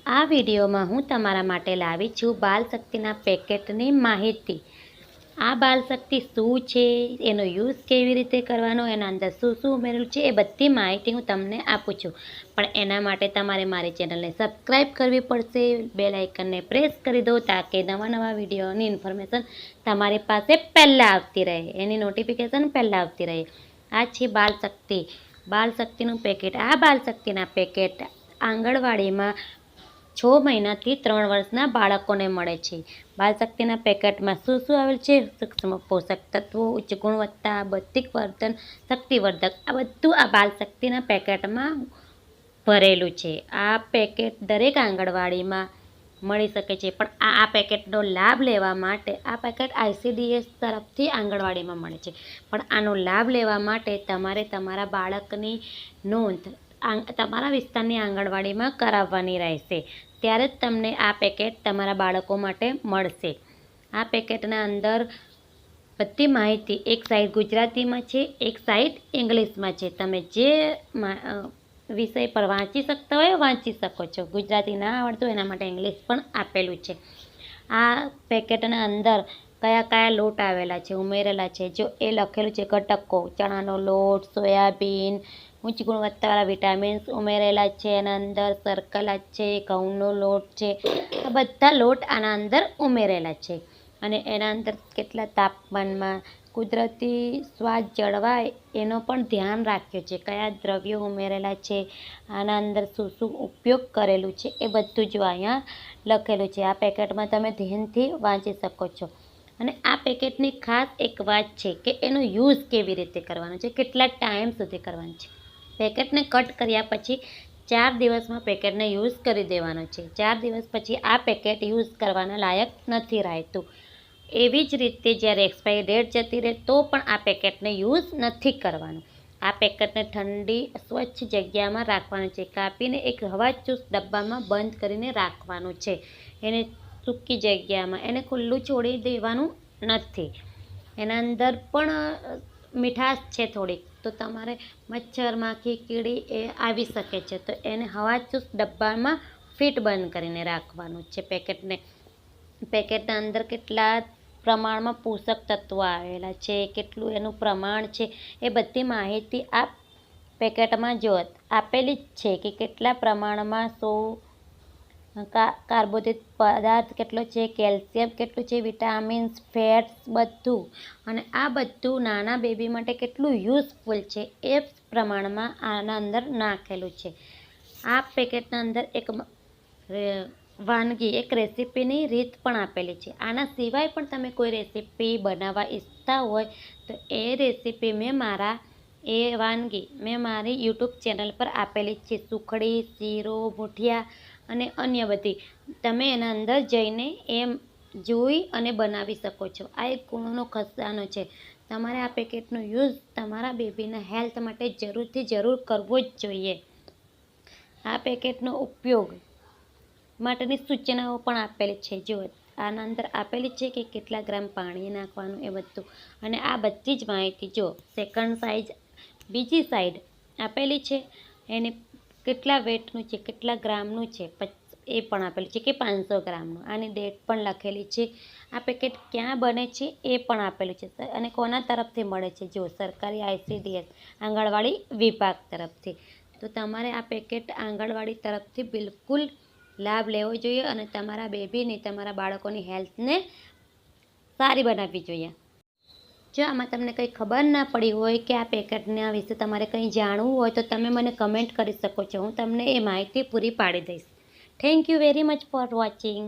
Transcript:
આ વિડીયોમાં હું તમારા માટે લાવી છું બાલશક્તિના પેકેટની માહિતી। આ બાલશક્તિ શું છે, એનો યુઝ કેવી રીતે કરવાનો, એના અંદર શું શું ઉમેરેલું છે, એ બધી માહિતી હું તમને આપું છું। પણ એના માટે તમારે મારી ચેનલને સબસ્ક્રાઈબ કરવી પડશે, બેલ આઇકનને પ્રેસ કરી દો તાકે નવા વિડીયોની ઇન્ફોર્મેશન તમારી પાસે પહેલાં આવતી રહે, એની નોટિફિકેશન પહેલાં આવતી રહે। આ છે બાલશક્તિનું પેકેટ। આ બાલશક્તિના પેકેટ આંગણવાડીમાં 6 મહિનાથી 3 વર્ષના બાળકોને મળે છે। બાલશક્તિના પેકેટમાં શું શું આવેલ છે? સૂક્ષ્મ પોષક તત્વો, ઉચ્ચ ગુણવત્તા, બૌદ્ધિક વર્ધન, શક્તિવર્ધક, આ બધું આ બાલશક્તિના પેકેટમાં ભરેલું છે। આ પેકેટ દરેક આંગણવાડીમાં મળી શકે છે, પણ આ પેકેટનો લાભ લેવા માટે આ પેકેટ ICDS તરફથી આંગણવાડીમાં મળે છે, પણ આનો લાભ લેવા માટે તમારે તમારા બાળકની નોંધ તમારા વિસ્તારની આંગણવાડીમાં કરાવવાની રહેશે, ત્યારે જ તમને આ પેકેટ તમારા બાળકો માટે મળશે। આ પેકેટના અંદર બધી માહિતી એક સાઈડ ગુજરાતીમાં છે, એક સાઈડ ઇંગ્લિશમાં છે। તમે જે વિષય પર વાંચી શકતા હોય વાંચી શકો છો। ગુજરાતી ના આવડતું એના માટે ઇંગ્લિશ પણ આપેલું છે। આ પેકેટના અંદર કયા કયા લોટ આવેલા છે, ઉમેરેલા છે, જો એ લખેલું છે ઘટકો, ચણાનો લોટ, સોયાબીન, ઉચ્ચ ગુણવત્તાવાળા વિટામિન્સ ઉમેરેલા છે, એના અંદર શર્કરા છે, ઘઉંનો લોટ છે, આ બધા લોટ આના અંદર ઉમેરેલા છે। અને એના અંદર કેટલા તાપમાનમાં કુદરતી સ્વાદ જળવાય એનો પણ ધ્યાન રાખ્યો છે, કયા દ્રવ્યો ઉમેરેલા છે, આના અંદર શું શું ઉપયોગ કરેલું છે, એ બધું જો અહીંયા લખેલું છે। આ પેકેટમાં તમે ધ્યાનથી વાંચી શકો છો। અને આ પેકેટની ખાસ એક વાત છે કે એનો યુઝ કેવી રીતે કરવાનો છે, કેટલા ટાઈમ સુધી કરવાનો છે। પેકેટને કટ કર્યા પછી 4 દિવસમાં પેકેટને યુઝ કરી દેવાનો છે। 4 દિવસ પછી આ પેકેટ યુઝ કરવાના લાયક નથી રહેતું। એવી જ રીતે જ્યારે એક્સપાયરી ડેટ જતી રહે તો પણ આ પેકેટને યુઝ નથી કરવાનો। આ પેકેટને ઠંડી સ્વચ્છ જગ્યામાં રાખવાનું છે, કાપીને એક હવાચુસ્ત ડબ્બામાં બંધ કરીને રાખવાનું છે। એને સૂકી જગ્યામાં એને ખુલ્લું છોડી દેવાનું નથી। એના અંદર પણ મીઠાશ છે થોડીક, તો તમારે મચ્છર, માખી, કીડી એ આવી શકે છે, તો એને હવાચુસ્ત ડબ્બામાં ફિટ બંધ કરીને રાખવાનું છે। પેકેટના અંદર કેટલા પ્રમાણમાં પોષક તત્વો આવેલા છે, કેટલું એનું પ્રમાણ છે, એ બધી માહિતી આ પેકેટમાં જો આપેલી જ છે કે કેટલા પ્રમાણમાં કાર્બોદિત પદાર્થ કેટલો છે, કેલ્શિયમ કેટલું છે, વિટામિન્સ, ફેટ્સ બધું, અને આ બધું નાના બેબી માટે કેટલું યુઝફુલ છે એ પ્રમાણમાં આના અંદર નાખેલું છે। આ પેકેટના અંદર એક વાનગી, એક રેસીપીની રીત પણ આપેલી છે। આના સિવાય પણ તમે કોઈ રેસીપી બનાવવા ઈચ્છતા હોય તો એ રેસીપી મેં મારી યુટ્યુબ ચેનલ પર આપેલી છે। સુખડી, શીરો, મુઠિયા અને અન્ય બધી તમે એના અંદર જઈને એમ જોઈ અને બનાવી શકો છો। આ એક ગુણનો ખજાનો છે। તમારે આ પેકેટનો યુઝ તમારા બેબીના હેલ્થ માટે જરૂર કરવો જ જોઈએ। આ પેકેટનો ઉપયોગ માટેની સૂચનાઓ પણ આપેલી છે, જો આના અંદર આપેલી છે કે કેટલા ગ્રામ પાણી નાખવાનું એ બધું, અને આ બધી જ માહિતી જો સેકન્ડ સાઇઝ બીજી સાઈડ આપેલી છે, એને કેટલા વેટનું છે, કેટલા ગ્રામનું છે એ પણ આપેલું છે કે 500 ગ્રામનું, આની ડેટ પણ લખેલી છે। આ પેકેટ ક્યાં બને છે એ પણ આપેલું છે, અને કોના તરફથી મળે છે, જો સરકારી ICDS આંગણવાડી વિભાગ તરફથી। તો તમારે આ પેકેટ આંગણવાડી તરફથી બિલકુલ લાભ લેવો જોઈએ અને તમારા બેબીની, તમારા બાળકોની હેલ્થને સારી બનાવવી જોઈએ। જો આમાં તમને કંઈ ખબર ના પડી હોય કે આ પેકેટના વિશે તમારે કંઈ જાણવું હોય તો તમે મને કમેન્ટ કરી શકો છો, હું તમને એ માહિતી પૂરી પાડી દઈશ। Thank you very much for watching.